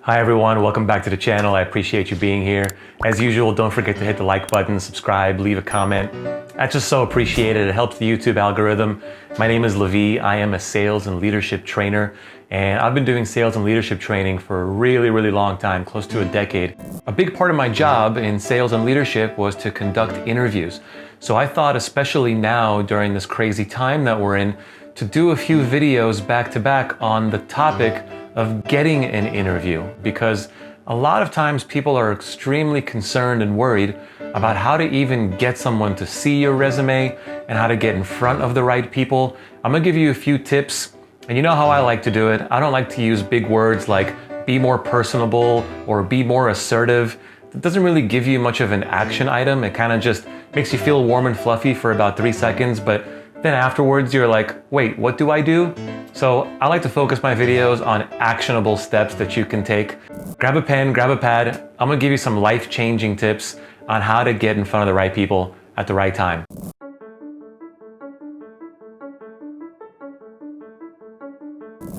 Hi everyone, welcome back to the channel. I appreciate you being here. As usual, don't forget to hit the like button, subscribe, leave a comment. That's just so appreciated. It helps the YouTube algorithm. My name is Lavi. I am a sales and leadership trainer, and I've been doing sales and leadership training for a really long time, close to a decade. A big part of my job in sales and leadership was to conduct interviews. So I thought, especially now during this crazy time that we're in, to do a few videos back to back on the topic of getting an interview, because a lot of times people are extremely concerned and worried about how to even get someone to see your resume and how to get in front of the right people. I'm gonna give you a few tips, and you know how I like to do it. I don't like to use big words like be more personable or be more assertive. It doesn't really give you much of an action item. It kind of just makes you feel warm and fluffy for about 3 seconds, but then afterwards you're like, wait, what do I do? So I like to focus my videos on actionable steps that you can take. Grab a pen, grab a pad. I'm gonna give you some life-changing tips on how to get in front of the right people at the right time.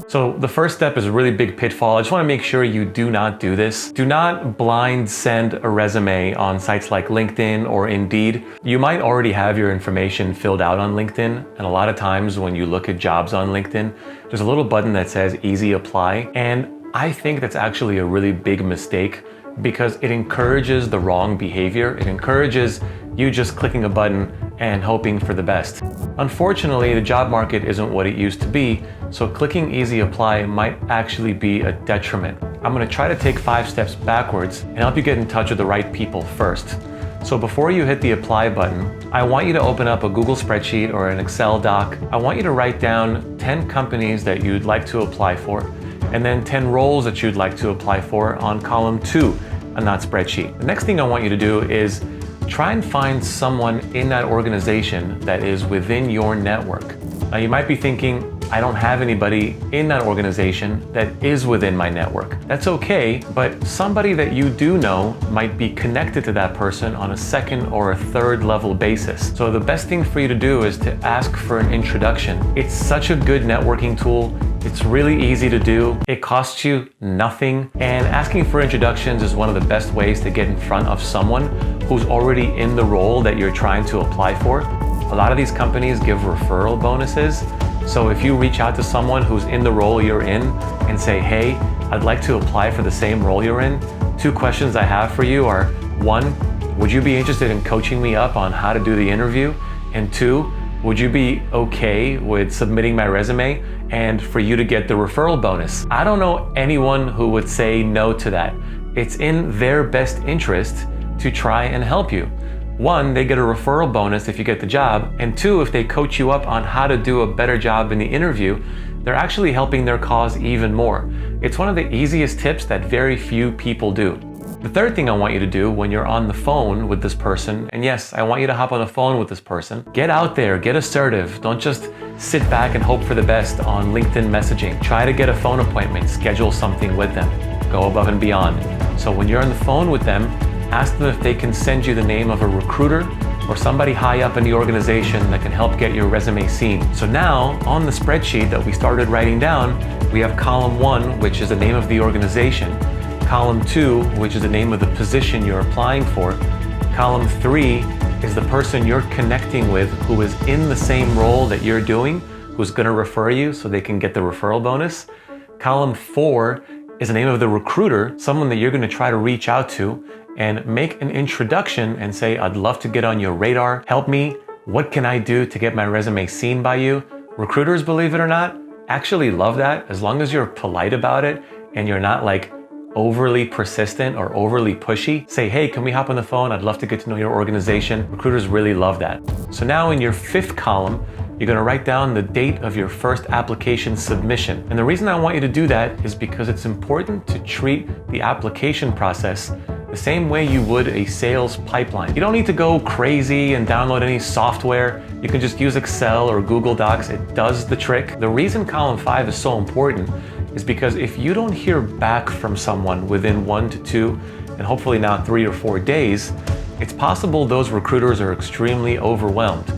So the first step is a really big pitfall. I just want to make sure you do not do this. Do not blind send a resume on sites like LinkedIn or Indeed. You might already have your information filled out on LinkedIn, and a lot of times when you look at jobs on LinkedIn, there's a little button that says Easy Apply, and I think that's actually a really big mistake because it encourages the wrong behavior. It encourages you just clicking a button and hoping for the best. Unfortunately, the job market isn't what it used to be, so clicking Easy Apply might actually be a detriment. I'm gonna try to take 5 steps backwards and help you get in touch with the right people first. So before you hit the apply button, I want you to open up a Google spreadsheet or an Excel doc. I want you to write down 10 companies that you'd like to apply for, and then 10 roles that you'd like to apply for on column 2 on that spreadsheet. The next thing I want you to do is try and find someone in that organization that is within your network. Now you might be thinking, I don't have anybody in that organization that is within my network. That's okay, but somebody that you do know might be connected to that person on a second or a third level basis. So the best thing for you to do is to ask for an introduction. It's such a good networking tool. It's really easy to do. It costs you nothing. And asking for introductions is one of the best ways to get in front of someone who's already in the role that you're trying to apply for. A lot of these companies give referral bonuses. So if you reach out to someone who's in the role you're in and say, hey, I'd like to apply for the same role you're in, 2 questions I have for you are, 1, would you be interested in coaching me up on how to do the interview? And 2, would you be okay with submitting my resume and for you to get the referral bonus? I don't know anyone who would say no to that. It's in their best interest to try and help you. 1, they get a referral bonus if you get the job, and 2, if they coach you up on how to do a better job in the interview, they're actually helping their cause even more. It's one of the easiest tips that very few people do. The third thing I want you to do when you're on the phone with this person, and yes, I want you to hop on the phone with this person, get out there, get assertive. Don't just sit back and hope for the best on LinkedIn messaging. Try to get a phone appointment, schedule something with them, go above and beyond. So when you're on the phone with them, ask them if they can send you the name of a recruiter or somebody high up in the organization that can help get your resume seen. So now, on the spreadsheet that we started writing down, we have column 1, which is the name of the organization, column 2, which is the name of the position you're applying for, column 3 is the person you're connecting with who is in the same role that you're doing, who's gonna refer you so they can get the referral bonus, column 4 is the name of the recruiter, someone that you're gonna try to reach out to and make an introduction and say, I'd love to get on your radar. Help me. What can I do to get my resume seen by you? Recruiters, believe it or not, actually love that as long as you're polite about it and you're not like overly persistent or overly pushy. Say, hey, can we hop on the phone? I'd love to get to know your organization. Recruiters really love that. So now in your 5th column, you're gonna write down the date of your first application submission. And the reason I want you to do that is because it's important to treat the application process the same way you would a sales pipeline. You don't need to go crazy and download any software. You can just use Excel or Google Docs. It does the trick. The reason column 5 is so important is because if you don't hear back from someone within 1 to 2, and hopefully now 3 or 4 days, it's possible those recruiters are extremely overwhelmed.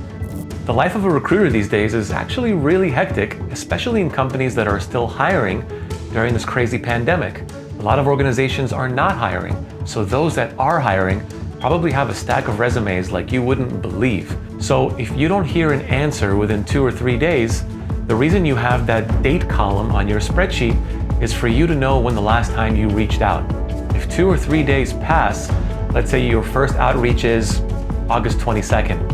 The life of a recruiter these days is actually really hectic, especially in companies that are still hiring during this crazy pandemic. A lot of organizations are not hiring, so those that are hiring probably have a stack of resumes like you wouldn't believe. So if you don't hear an answer within 2 or 3 days, the reason you have that date column on your spreadsheet is for you to know when the last time you reached out. If 2 or 3 days pass, let's say your first outreach is August 22nd.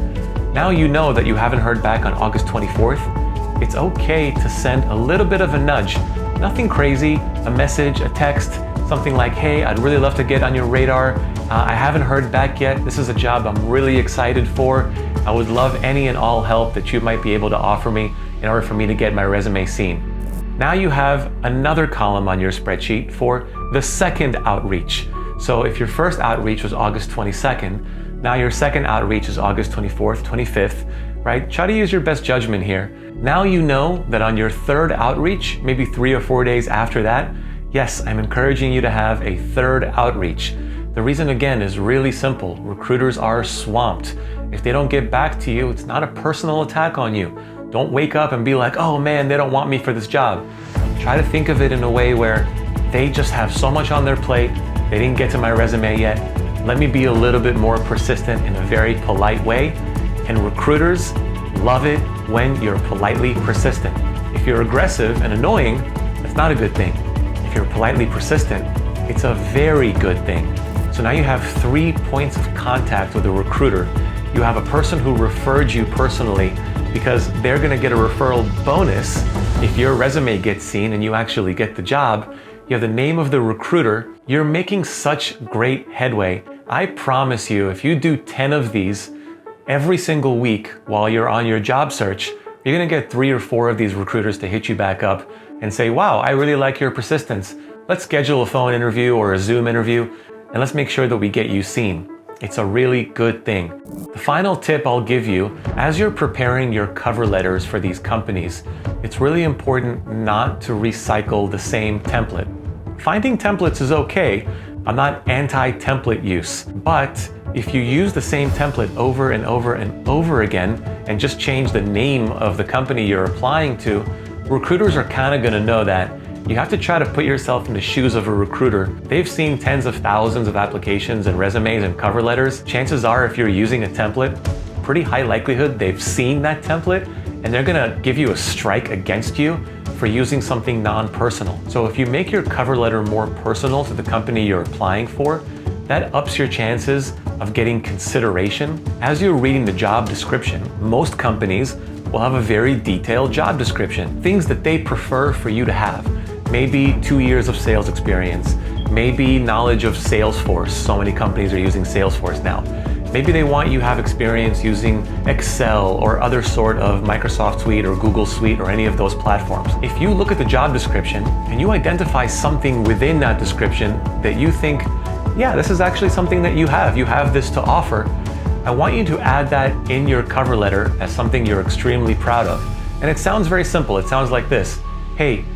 Now you know that you haven't heard back on August 24th. It's okay to send a little bit of a nudge. Nothing crazy, a message, a text, something like, hey, I'd really love to get on your radar. I haven't heard back yet. This is a job I'm really excited for. I would love any and all help that you might be able to offer me in order for me to get my resume seen. Now you have another column on your spreadsheet for the second outreach. So if your first outreach was August 22nd, now your second outreach is August 24th, 25th, right? Try to use your best judgment here. Now you know that on your third outreach, maybe 3 or 4 days after that, yes, I'm encouraging you to have a third outreach. The reason again is really simple. Recruiters are swamped. If they don't get back to you, it's not a personal attack on you. Don't wake up and be like, oh man, they don't want me for this job. Try to think of it in a way where they just have so much on their plate. They didn't get to my resume yet. Let me be a little bit more persistent in a very polite way. And recruiters love it when you're politely persistent. If you're aggressive and annoying, that's not a good thing. If you're politely persistent, it's a very good thing. So now you have 3 points of contact with a recruiter. You have a person who referred you personally because they're gonna get a referral bonus if your resume gets seen and you actually get the job. You have the name of the recruiter. You're making such great headway. I promise you, if you do 10 of these every single week while you're on your job search, you're gonna get 3 or 4 of these recruiters to hit you back up and say, wow, I really like your persistence. Let's schedule a phone interview or a Zoom interview, and let's make sure that we get you seen. It's a really good thing. The final tip I'll give you, as you're preparing your cover letters for these companies, it's really important not to recycle the same template. Finding templates is okay. I'm not anti-template use, but if you use the same template over and over and over again and just change the name of the company you're applying to, recruiters are kind of gonna know that. You have to try to put yourself in the shoes of a recruiter. They've seen tens of thousands of applications and resumes and cover letters. Chances are, if you're using a template, pretty high likelihood they've seen that template and they're gonna give you a strike against you for using something non-personal. So if you make your cover letter more personal to the company you're applying for, that ups your chances of getting consideration. As you're reading the job description, most companies will have a very detailed job description, things that they prefer for you to have. Maybe 2 years of sales experience, maybe knowledge of Salesforce. So many companies are using Salesforce now. Maybe they want you to have experience using Excel or other sort of Microsoft Suite or Google Suite or any of those platforms. If you look at the job description and you identify something within that description that you think, yeah, this is actually something that you have this to offer, I want you to add that in your cover letter as something you're extremely proud of. And it sounds very simple. It sounds like this. Hey,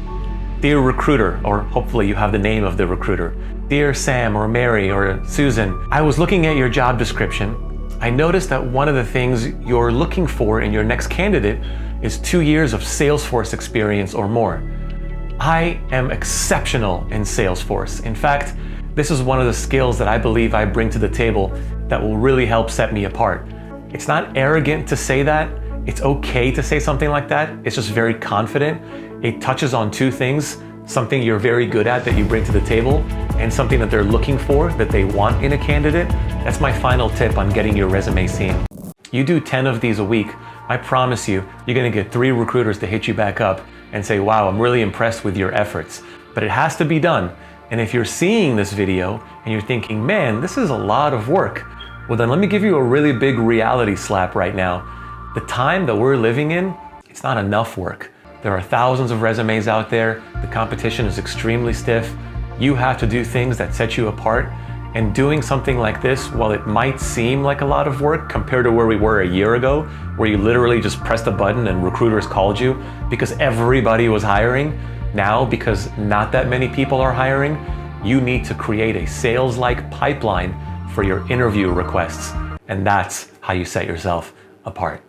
dear recruiter, or hopefully you have the name of the recruiter. Dear Sam or Mary or Susan, I was looking at your job description. I noticed that one of the things you're looking for in your next candidate is 2 years of Salesforce experience or more. I am exceptional in Salesforce. In fact, this is one of the skills that I believe I bring to the table that will really help set me apart. It's not arrogant to say that. It's okay to say something like that. It's just very confident. It touches on 2 things, something you're very good at that you bring to the table, and something that they're looking for, that they want in a candidate. That's my final tip on getting your resume seen. You do 10 of these a week, I promise you, you're gonna get 3 recruiters to hit you back up and say, wow, I'm really impressed with your efforts. But it has to be done. And if you're seeing this video and you're thinking, man, this is a lot of work, well then let me give you a really big reality slap right now. The time that we're living in, it's not enough work. There are thousands of resumes out there. The competition is extremely stiff. You have to do things that set you apart. And doing something like this, while it might seem like a lot of work compared to where we were a year ago, where you literally just pressed a button and recruiters called you because everybody was hiring, now because not that many people are hiring, you need to create a sales-like pipeline for your interview requests. And that's how you set yourself apart.